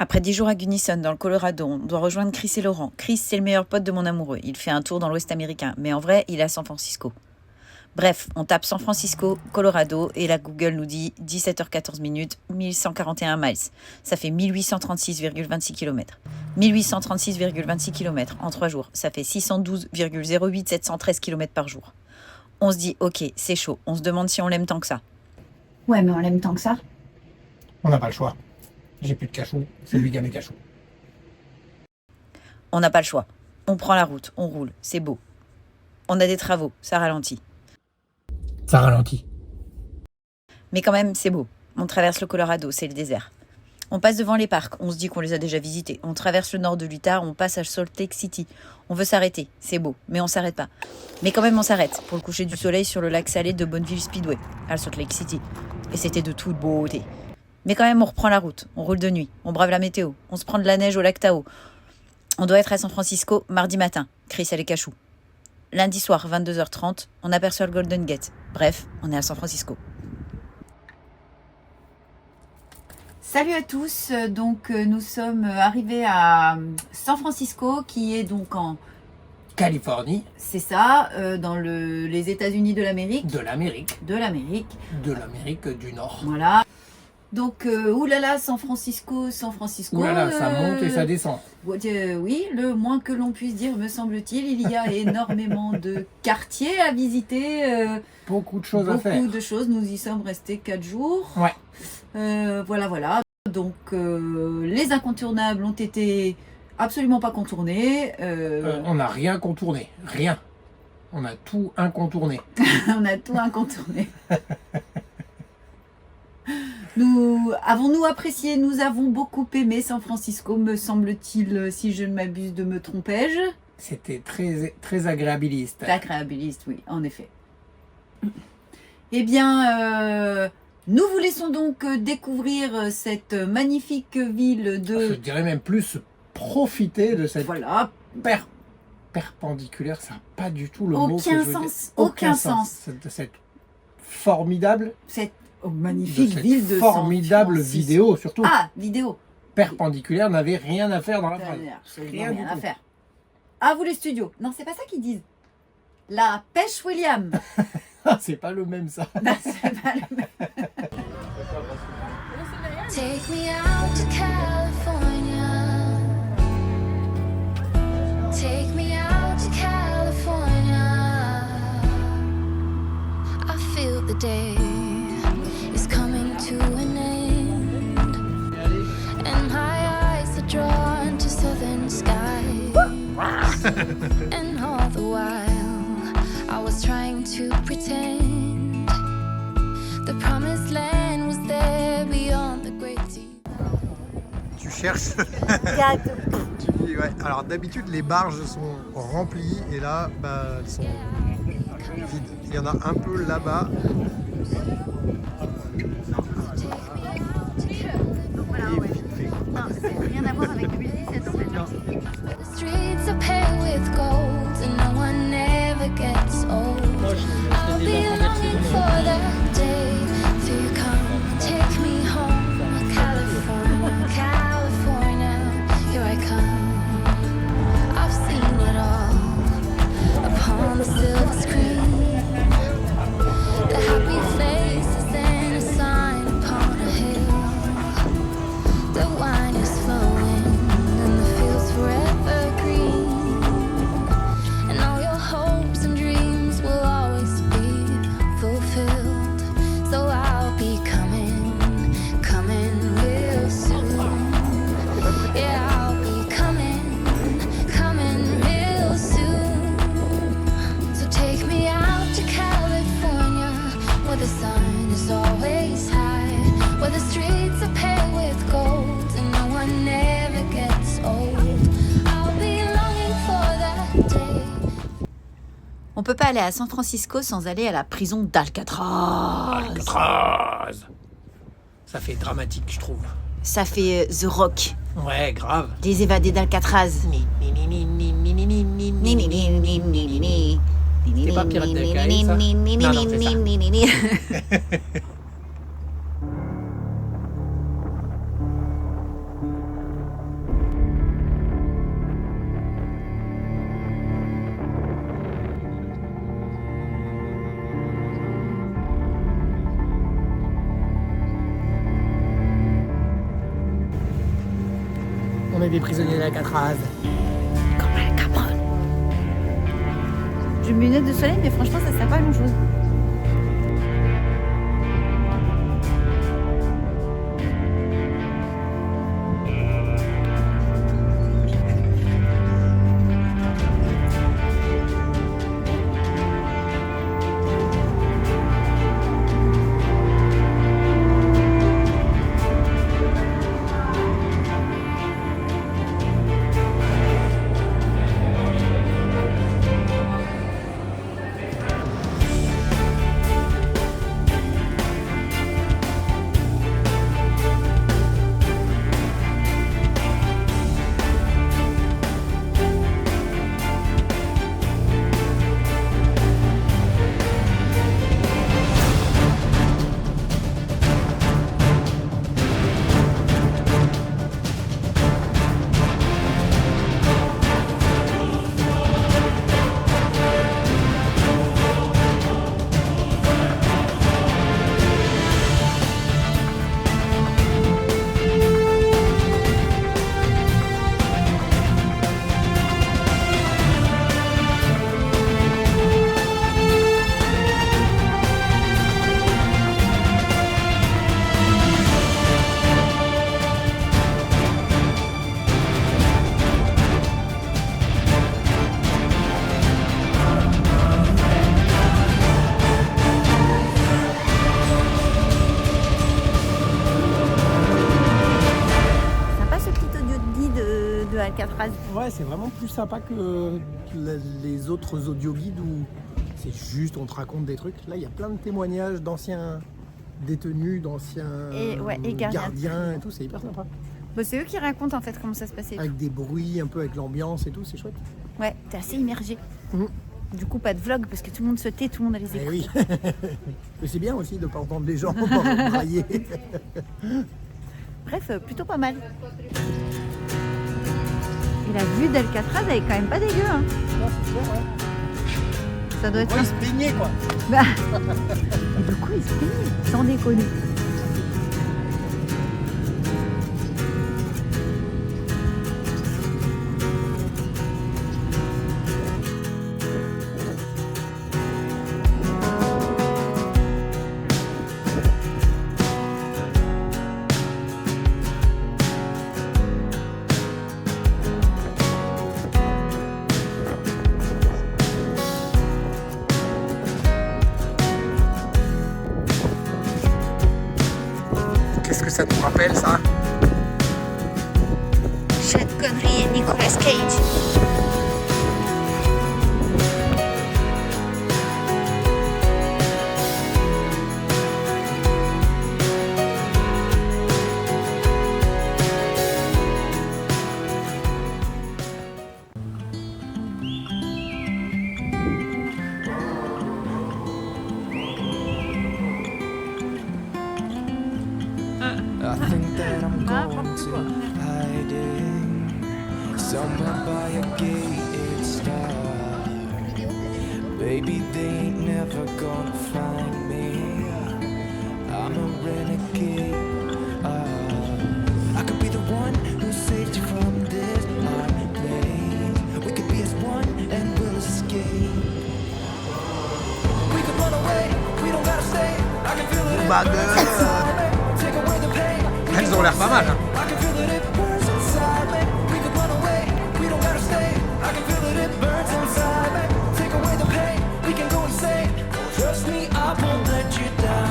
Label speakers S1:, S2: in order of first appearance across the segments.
S1: Après 10 jours à Gunnison, dans le Colorado, on doit rejoindre Chris et Laurent. Chris, c'est le meilleur pote de mon amoureux. Il fait un tour dans l'Ouest américain, mais en vrai, il est à San Francisco. Bref, on tape San Francisco, Colorado, et la Google nous dit 17h14 minutes, 1141 miles. Ça fait 1836,26 km. 1836,26 km en 3 jours, ça fait 612,08 713 km par jour. On se dit, ok, c'est chaud. On se demande si on l'aime tant que ça.
S2: Ouais, mais on l'aime tant que ça.
S3: On n'a pas le choix. J'ai plus de cachot, c'est lui qui a mes cachots.
S1: On n'a pas le choix. On prend la route, on roule, c'est beau. On a des travaux, ça ralentit.
S3: Ça ralentit.
S1: Mais quand même, c'est beau. On traverse le Colorado, c'est le désert. On passe devant les parcs, on se dit qu'on les a déjà visités. On traverse le nord de l'Utah, on passe à Salt Lake City. On veut s'arrêter, c'est beau, mais on s'arrête pas. Mais quand même, on s'arrête pour le coucher du soleil sur le lac salé de Bonneville Speedway, à Salt Lake City. Et c'était de toute beauté. Mais quand même, on reprend la route, on roule de nuit, on brave la météo, on se prend de la neige au lac Tahoe. On doit être à San Francisco mardi matin, Chris elle est cachou. Lundi soir, 22h30, on aperçoit le Golden Gate. Bref, on est à San Francisco.
S2: Salut à tous, donc nous sommes arrivés à San Francisco qui est donc en...
S3: Californie.
S2: C'est ça, dans les États-Unis de l'Amérique.
S3: De l'Amérique.
S2: De l'Amérique.
S3: De l'Amérique du Nord.
S2: Voilà. Donc, oulala, San Francisco.
S3: Oulala, ça monte et ça descend.
S2: Oui, le moins que l'on puisse dire, me semble-t-il. Il y a énormément de quartiers à visiter.
S3: Beaucoup de choses à faire.
S2: Beaucoup de choses. Nous y sommes restés 4 jours.
S3: Ouais.
S2: Voilà. Donc, les incontournables ont été absolument pas contournés.
S3: On n'a rien contourné. Rien. On a tout incontourné.
S2: On a tout incontourné. Avons-nous apprécié, nous avons beaucoup aimé San Francisco, me semble-t-il, si je ne m'abuse de me trompais-je.
S3: C'était très, très agréabiliste.
S2: Agréabiliste, oui, en effet. Eh bien, nous vous laissons donc découvrir cette magnifique ville de...
S3: Je dirais même plus profiter de cette
S2: Voilà.
S3: perpendiculaire, ça n'a pas du tout le mot que je veux dire.
S2: Aucun sens.
S3: Cette formidable...
S2: Cette magnifique ville de
S3: formidable
S2: San Francisco.
S3: vidéo, surtout.
S2: Ah, vidéo.
S3: Perpendiculaire n'avait rien à faire dans la phrase.
S2: Rien à faire. À vous les studios. Non, c'est pas ça qu'ils disent. La pêche William.
S3: C'est pas le même ça.
S2: Non, c'est pas le même.
S4: Take me out to California. Take me out to California. I feel the day is coming to an end, and my eyes are drawn to southern skies. And all the while I was trying to pretend the promised land was there beyond the great sea.
S5: Tu cherches. Tu dis, ouais. Alors d'habitude les barges sont remplies et là elles sont vides. Il y en a un peu là-bas. Et vite fait.
S2: Non, c'est rien à voir avec 2017 en fait.
S4: The streets are paved with gold and no one ever gets old. I'll be longing for that day till you come take me home. California, California, here I come. I've seen it all upon the silver screen. The happy faces and a sign upon a hill. The wine is flowing and the fields forever green. And all your hopes and dreams will always be fulfilled. So I'll be coming real soon. Yeah, I'll be coming real soon. So take me out to California, where the sun is always high, where the streets are paved with gold and no one ever gets old. I'll be longing for that day.
S1: On peut pas aller à San Francisco sans aller à la prison d'Alcatraz.
S3: Alcatraz. Ça fait dramatique, je trouve.
S1: Ça fait The Rock,
S3: Ouais, grave.
S1: les évadés d'Alcatraz.
S3: C'est pas Pirates des Caraïbes, ça? Non, c'est ça. des prisonniers de l'Alcatraz.
S1: Comme Al Capone. J'ai mes lunettes de soleil, mais franchement, ça sert pas à grand chose. Alcatraz.
S3: Ouais, c'est vraiment plus sympa que les autres audio-guides où c'est juste on te raconte des trucs. Là, il y a plein de témoignages d'anciens détenus, d'anciens
S1: et
S3: gardiens et tout, c'est hyper sympa.
S1: Bon, c'est eux qui racontent en fait comment ça se passait.
S3: Avec des bruits, un peu avec l'ambiance et tout, c'est chouette.
S1: Ouais, t'es assez immergé.
S3: Mmh.
S1: Du coup, pas de vlog parce que tout le monde se tait, tout le monde a les écoutes.
S3: Oui. Mais c'est bien aussi de ne pas entendre les gens brailler.
S1: Bref, plutôt pas mal. Et la vue d'Alcatraz, elle est quand même pas dégueu. Hein. Ça doit être.
S3: Il se baignait quoi.
S1: Bah. Et du coup, il se baignait, sans déconner.
S3: Qu'est-ce que ça nous rappelle ça?
S1: Sean Connery et Nicolas Cage.
S6: I think that I'm going to hiding somewhere by a gated star. Baby, they ain't never gonna find me. I'm a renegade. I could be the one who saved you from this hard place. We could be as one and we'll escape. We could run away. We don't gotta stay. I can feel it. Take away the pain.
S3: Elles ont l'air pas mal. Hein.
S6: I can feel it, it burns inside me. We could run away, we don't gotta stay. I can feel it, it burns inside me. Take away the pain, we can go insane. Trust me, I won't let you down.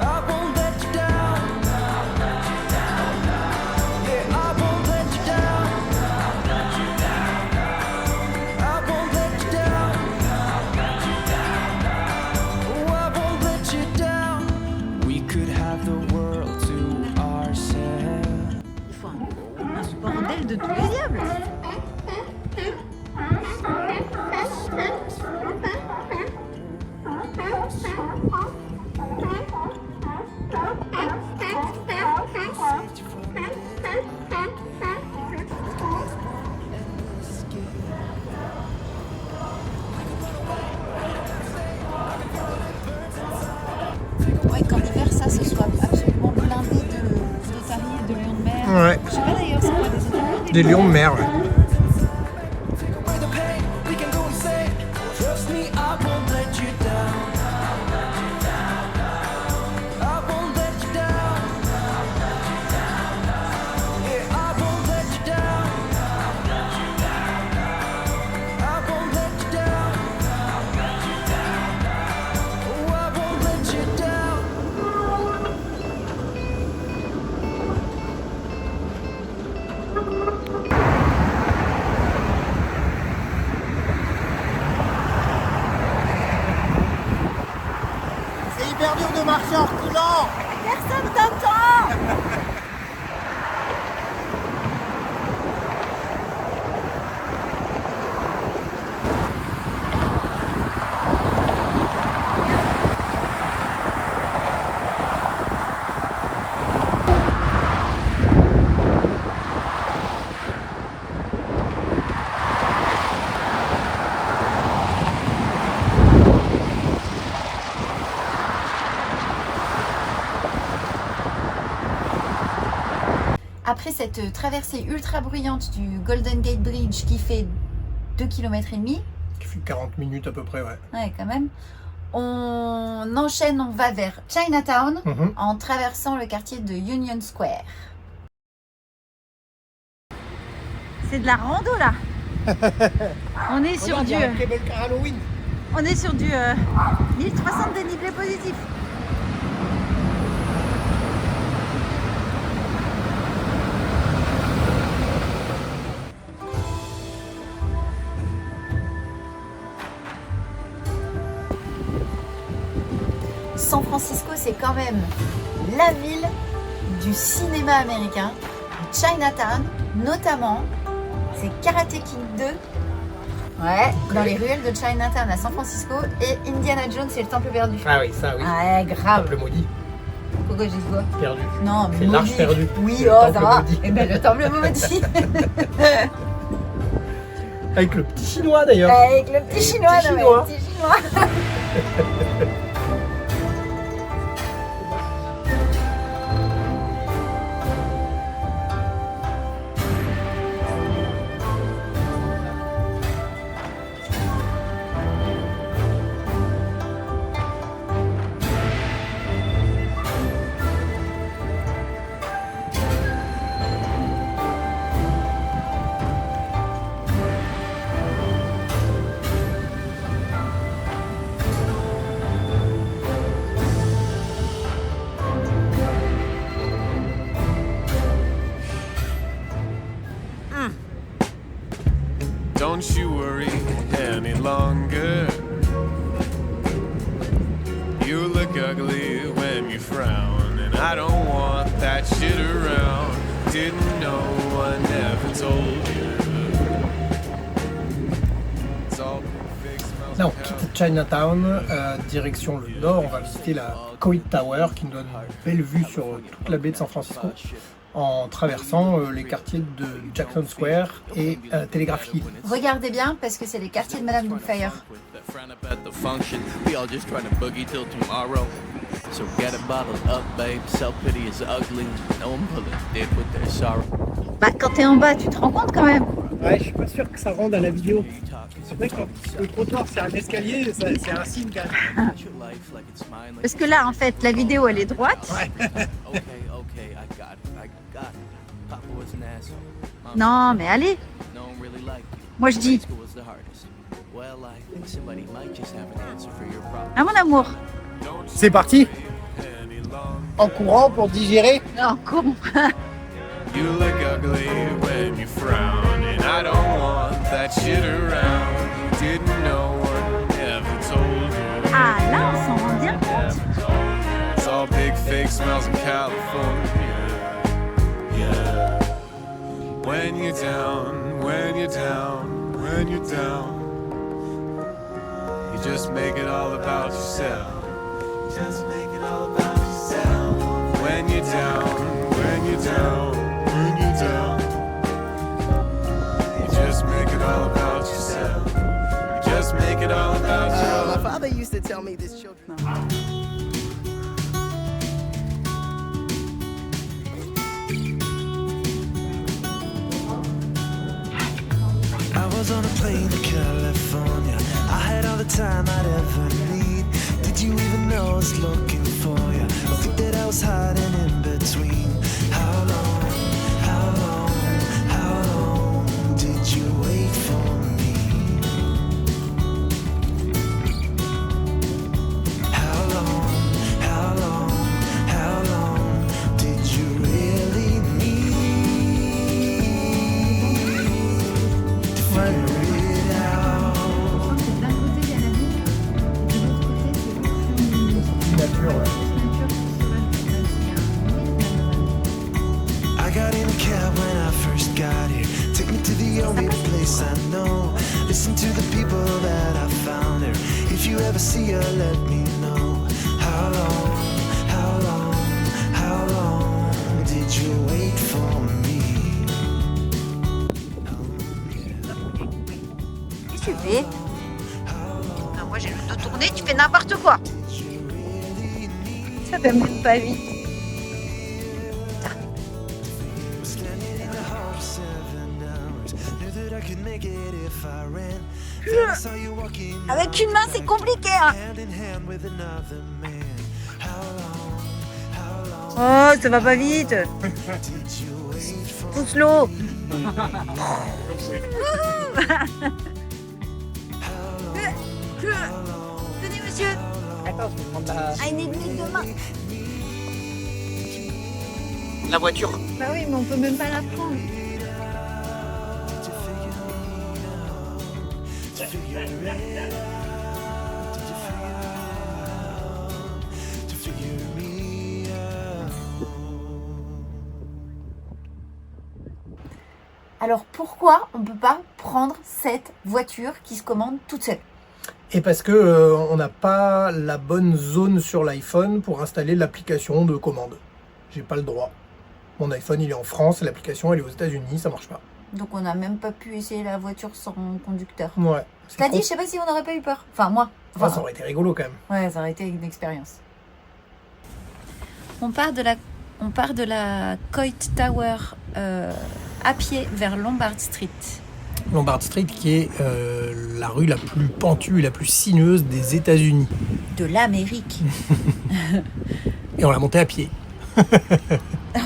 S6: I won't let you down. Yeah, I won't let you down. I won't let you down. Oh, I won't let you down. We could have the world to
S5: Des lions de mer, ouais.
S6: Take away the pain, we can go insane. Trust me, I won't let you down. I won't let you down. Yeah, I won't let you down. I won't let you down. Oh, I won't let you down.
S3: C'est hyper dur de marcher en reculant.
S1: Personne t'entend. Après cette traversée ultra bruyante du Golden Gate Bridge qui fait 2,5 km,
S5: Qui fait 40 minutes à peu près, ouais.
S1: ouais quand même, on enchaîne, on va vers Chinatown
S5: Mhm.
S1: en traversant le quartier de Union Square. C'est de la rando là. On est sur du
S5: cable car Halloween.
S1: 1300 de dénivelé positif. San Francisco, c'est quand même la ville du cinéma américain. Chinatown, notamment, c'est Karate Kid 2. Ouais, dans les ruelles de Chinatown à San Francisco. Et Indiana Jones et le Temple perdu.
S5: Ah oui, ça oui.
S1: Ouais, grave.
S5: Temple maudit,
S1: Pourquoi j'ai dit quoi?
S5: perdu.
S1: Non, mais
S5: C'est l'arche
S1: maudit.
S5: perdue.
S1: Oui,
S5: Le
S1: oh, ça
S5: temple
S1: va.
S5: maudit.
S1: Et ben le temple maudit.
S5: Avec le petit chinois d'ailleurs.
S1: Avec le petit chinois,
S5: petit
S1: non, mais
S5: chinois.
S1: le petit chinois.
S7: Don't you worry any longer. You look ugly when you frown, and I don't want that shit around. Didn't know, I never told you. It's all big smells
S5: Là, on
S7: of
S5: quitte Chinatown, direction le nord. On va visiter la Coit Tower qui nous donne une belle vue sur toute la baie de San Francisco en traversant les quartiers de Jackson Square et Telegraph Hill.
S1: Regardez bien parce que c'est les quartiers de Madame Doubtfire.
S8: That frown up at the function. We all just trying to boogie till tomorrow. So get a bottle up, babe. Self-pity is ugly. No one pulling dead with their sorrow.
S1: Bah quand t'es en bas, tu te rends compte quand même.
S3: Ouais, je suis pas sûr que ça rende à la vidéo. C'est vrai que quand le trottoir c'est un escalier, c'est un signe quand même.
S8: Treat your life like it's mine. Like
S1: Parce que là, en fait, la vidéo, elle est droite.
S8: okay, I got it. Papa was an asshole. Mom
S1: Non, mais allez.
S8: no one really liked you.
S1: Moi, je dis,
S8: High school was the hardest. Well, I think somebody might just have an answer for your problem.
S1: ah mon amour.
S3: C'est parti. En courant pour digérer.
S1: Non, con.
S7: You look ugly when you frown, and I don't want that shit around. Didn't know one ever told you.
S1: Ah, là, on s'en rend bien compte.
S7: It's all big fake smells in California. Yeah. When you're down, when you're down, when you're down, you just make it all about yourself. Just make it all about yourself. When you're down, when you're down, when you're down, you just make it all about yourself. You just make it all about yourself.
S9: My father used to tell me this children.
S6: on a plane to California. I had all the time I'd ever need. Did you even know I was looking for you? I think that I was hiding in between. How long, how long, how long did you wait for me? How long, how long, how long did you really need to figure it out? I got in a cab when I first got here. Take me to the only place I know. Listen to the people that I found there. If you ever see her, let me know. How long, how long, how long did you wait for me?
S1: Qu'est-ce que tu fais? Moi j'ai le dos tourné, tu fais n'importe quoi. Ça va même pas vite. Avec une main c'est compliqué hein. Oh ça va pas vite. Tout slow. Tenez monsieur.
S5: Attends, je vais prendre la...
S1: Ah, une minute de main.
S5: la voiture.
S1: Bah oui mais on peut même pas la prendre. Alors pourquoi on ne peut pas prendre cette voiture qui se commande toute seule?
S5: Et parce que on n'a pas la bonne zone sur l'iPhone pour installer l'application de commande. J'ai pas le droit. Mon iPhone il est en France, l'application elle est aux États-Unis, ça marche pas.
S1: Donc on n'a même pas pu essayer la voiture sans conducteur.
S5: Ouais.
S1: T'as dit, je sais pas si on n'aurait pas eu peur. Enfin moi.
S5: Enfin, ça aurait été rigolo quand même.
S1: Ouais, ça aurait été une expérience. On part de la Coit Tower à pied vers Lombard Street.
S5: Lombard Street qui est la rue la plus pentue et la plus sinueuse des États-Unis.
S1: De l'Amérique.
S5: Et on l'a montée à pied.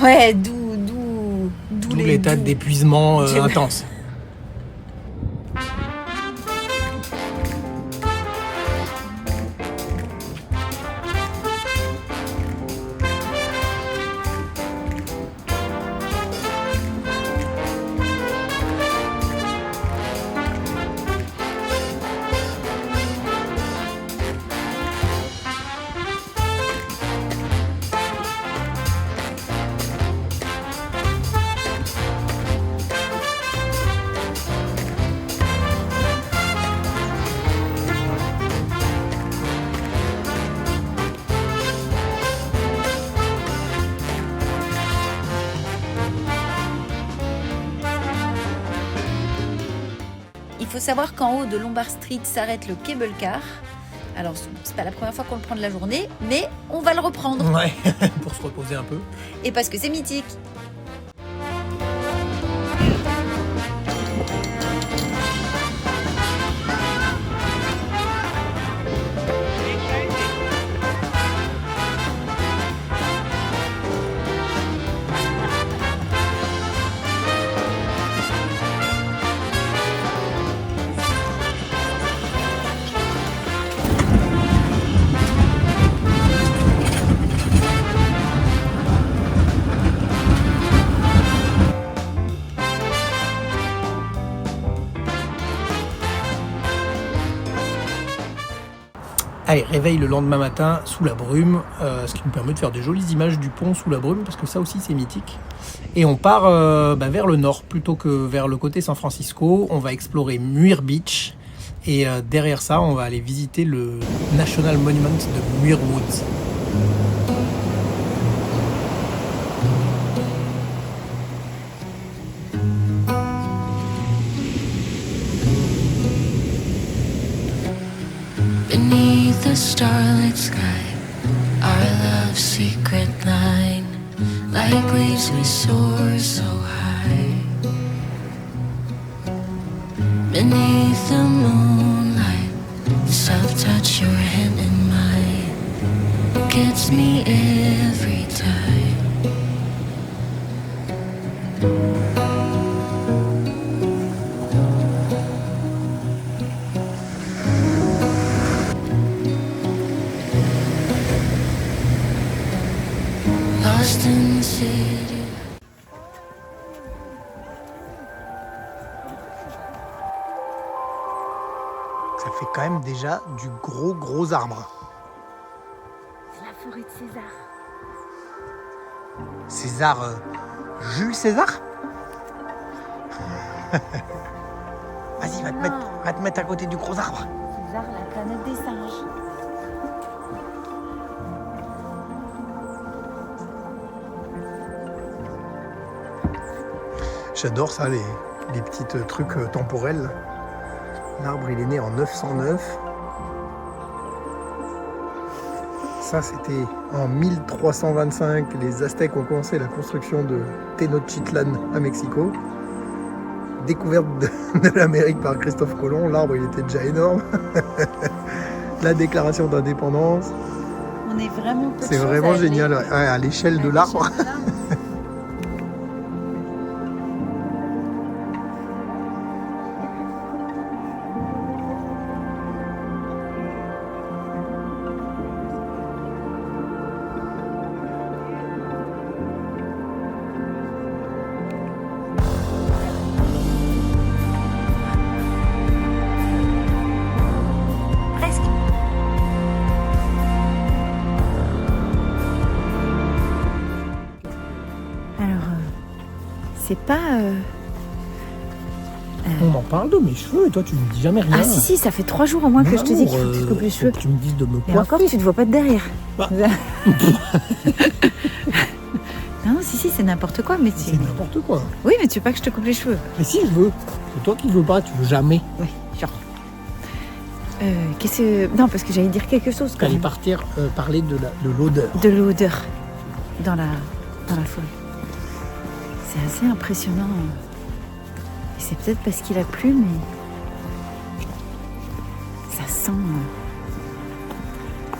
S1: Ouais, d'où
S5: l'état d'épuisement intense.
S1: Il faut savoir qu'en haut de Lombard Street s'arrête le cable car. Alors, c'est pas la première fois qu'on le prend de la journée, mais on va le reprendre.
S5: Ouais, pour se reposer un peu.
S1: Et parce que c'est mythique.
S5: Allez, réveil le lendemain matin sous la brume, ce qui nous permet de faire de jolies images du pont sous la brume, parce que ça aussi c'est mythique. Et on part vers le nord plutôt que vers le côté San Francisco. On va explorer Muir Beach et derrière ça on va aller visiter le National Monument de Muir Woods.
S4: Beneath the starlit sky, our love's secret line, like leaves we soar so high. Beneath the moonlight, the soft touch your hand in mine gets me every time. Lost in the city.
S3: Ça fait quand même déjà du gros arbre.
S1: C'est la forêt de César.
S3: César... Jules César. Vas-y, va te mettre à côté du gros arbre.
S1: César, la planète des singes.
S3: J'adore ça, les petits trucs temporels. L'arbre, il est né en 909. Ça, c'était en 1325. Les Aztèques ont commencé la construction de Tenochtitlan à Mexico. Découverte de l'Amérique par Christophe Colomb. L'arbre, il était déjà énorme. La déclaration d'indépendance.
S1: On est vraiment peu de
S3: C'est
S1: choses
S3: vraiment
S1: à
S3: génial,
S1: aimer.
S3: ouais, à l'échelle de l'arbre.
S1: Alors, c'est pas...
S5: On m'en parle de mes cheveux et toi tu me dis jamais rien.
S1: Ah si, ça fait 3 jours au moins que je te dis qu'il faut que tu te coupes les cheveux.
S5: Tu me dises de me
S1: Et
S5: coiffer.
S1: encore, tu te vois pas de derrière.
S5: Bah.
S1: Non, si, c'est n'importe quoi, mais
S5: C'est
S1: tu...
S5: n'importe quoi.
S1: Oui, mais tu veux pas que je te coupe les cheveux.
S5: Mais si je veux. C'est toi qui veux pas, tu veux jamais.
S1: Oui, genre. Qu'est-ce que... Non, parce que j'allais dire quelque chose quand
S5: T'allais
S1: même.
S5: partir parler de l'odeur.
S1: De l'odeur dans la forêt. C'est assez impressionnant. Et c'est peut-être parce qu'il a plu, mais ça sent.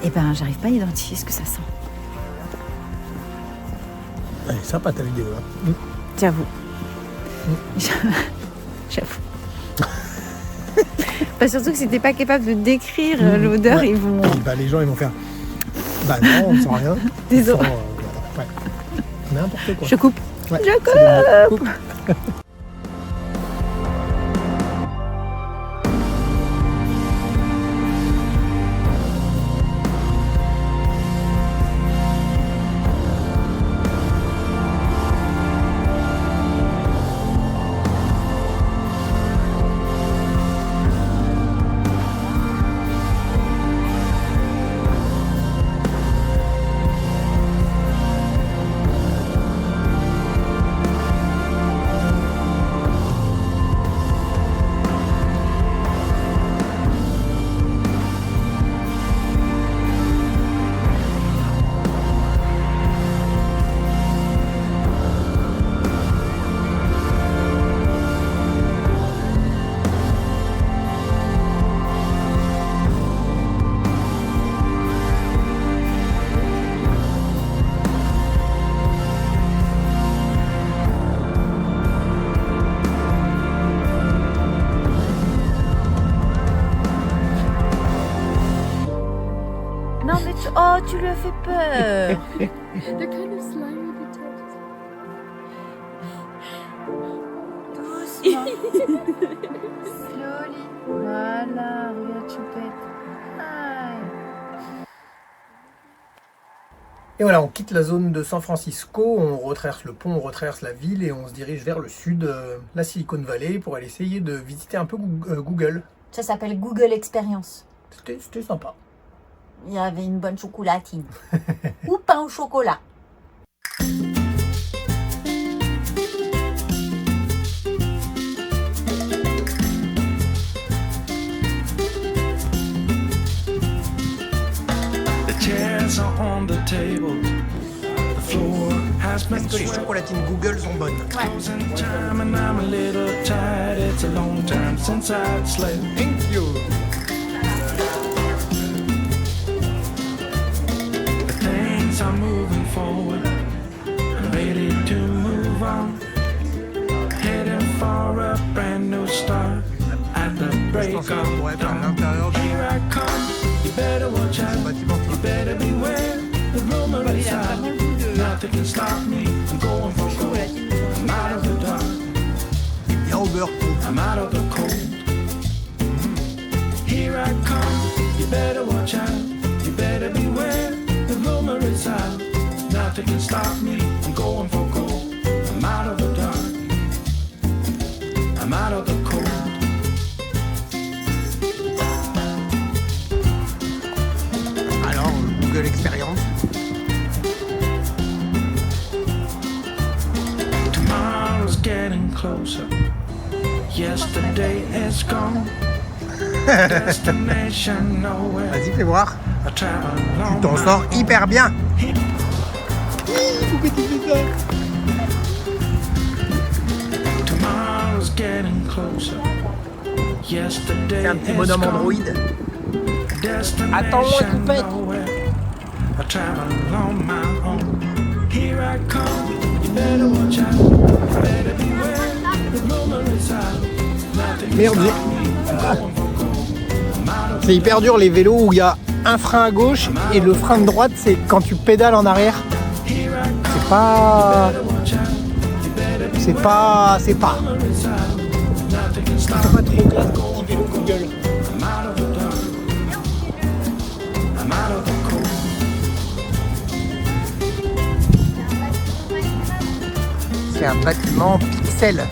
S1: Eh ben, j'arrive pas à identifier ce que ça sent.
S5: Elle est sympa ta vidéo là.
S1: J'avoue. J'avoue. Bah, surtout que si t'es pas capable de décrire l'odeur,
S5: Ouais.
S1: ils vont.
S5: Et bah, les gens ils vont faire. Bah non, on ne sent rien.
S1: Désolé.
S5: On sent, ouais. N'importe quoi.
S1: Je coupe.
S5: Ouais,
S1: Je
S5: c'est bon. Coupe.
S1: Non, mais tu lui as fait peur.
S4: They're kind of slimy, the toes.
S1: Doucement. Slowly. Voilà, regarde, choupette. Aïe.
S5: Et voilà, on quitte la zone de San Francisco, on retraverse le pont, on retraverse la ville et on se dirige vers le sud, la Silicon Valley, pour aller essayer de visiter un peu Google.
S1: Ça s'appelle Google Experience.
S5: C'était sympa.
S1: Il y avait une bonne chocolatine. Ou pain au chocolat.
S6: The chairs are on the table. The floor has
S9: last
S3: Est-ce
S9: man's
S3: que les
S9: sweat.
S3: chocolatines Google sont bonnes?
S9: Closing time and I'm a little tired. It's a long time since I'd slept.
S3: Thank you.
S9: Things are moving forward. I'm ready to move on. Heading for a brand new start. At the
S3: Je
S9: break
S3: pense
S9: of
S3: qu'on pourrait faire
S9: dawn.
S3: l'intérieur du
S9: Here I come. You better watch out.
S3: bâtiment.
S9: You better beware. The rumor is out. Nothing can stop me. I'm going for gold. I'm out of the dark.
S3: Bien au beurre.
S9: I'm out of the cold. Here I come. You better watch out. You better beware. The rumor is out. Nothing can stop me. I'm going for gold. I'm out of the dark. I'm out of the cold.
S3: Alors, Google Expérience.
S9: Tomorrow's getting closer. Yesterday is gone. Destination nowhere.
S3: Vas-y, fais voir.
S9: I travel
S3: Tu
S9: along
S3: t'en
S9: my
S3: sors
S9: own.
S3: hyper bien.
S9: Tomorrow's getting closer. Yesterday
S3: C'est un petit
S9: is
S3: bonhomme
S9: gone.
S3: Android.
S9: Attends-moi, coupette. I travel on my own. Here I come. You better watch out. You better beware. The rumor is out. Nothing
S3: Merde.
S9: can stop me. I'm going for gold. I'm out of
S3: C'est hyper dur les vélos où il y a un frein à gauche et le frein de droite, c'est quand tu pédales en arrière.
S9: here I come.
S3: C'est pas.
S9: Watch out. You better
S3: C'est pas. C'est pas.
S9: rumor is out. Nothing can stop
S3: C'est pas
S9: me.
S3: trop classe pour petit vélo Google.
S9: I'm out of the dark. I'm out of the cold.
S3: C'est un bâtiment pixel.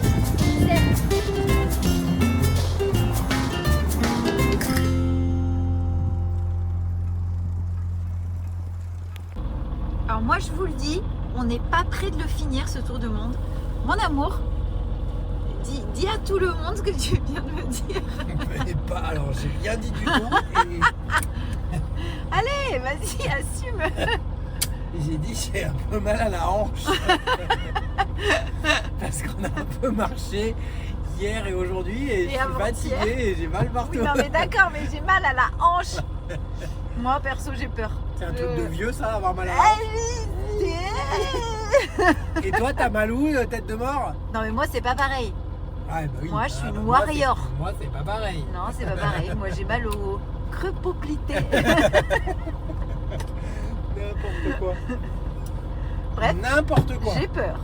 S1: Alors moi je vous le dis, on n'est pas près de le finir ce tour de monde. Mon amour, dis à tout le monde ce que tu viens de me dire.
S3: Pas, alors j'ai rien dit du tout.
S1: Allez, vas-y, assume.
S3: J'ai dit j'ai un peu mal à la hanche. Parce qu'on a un peu marché hier et aujourd'hui et je suis
S1: avant-hier.
S3: fatigué et j'ai mal partout.
S1: Oui, non mais d'accord, mais j'ai mal à la hanche. Moi perso j'ai peur.
S3: C'est un truc de vieux ça, avoir mal à la hanche. Et toi t'as mal où, tête de mort?
S1: Non mais moi c'est pas pareil.
S3: Ouais, bah oui.
S1: Moi, je suis une
S3: moi,
S1: warrior.
S3: Moi c'est pas pareil.
S1: Non c'est pas pareil, moi j'ai mal au creux poplité.
S3: N'importe quoi.
S1: Bref,
S3: N'importe quoi.
S1: j'ai peur.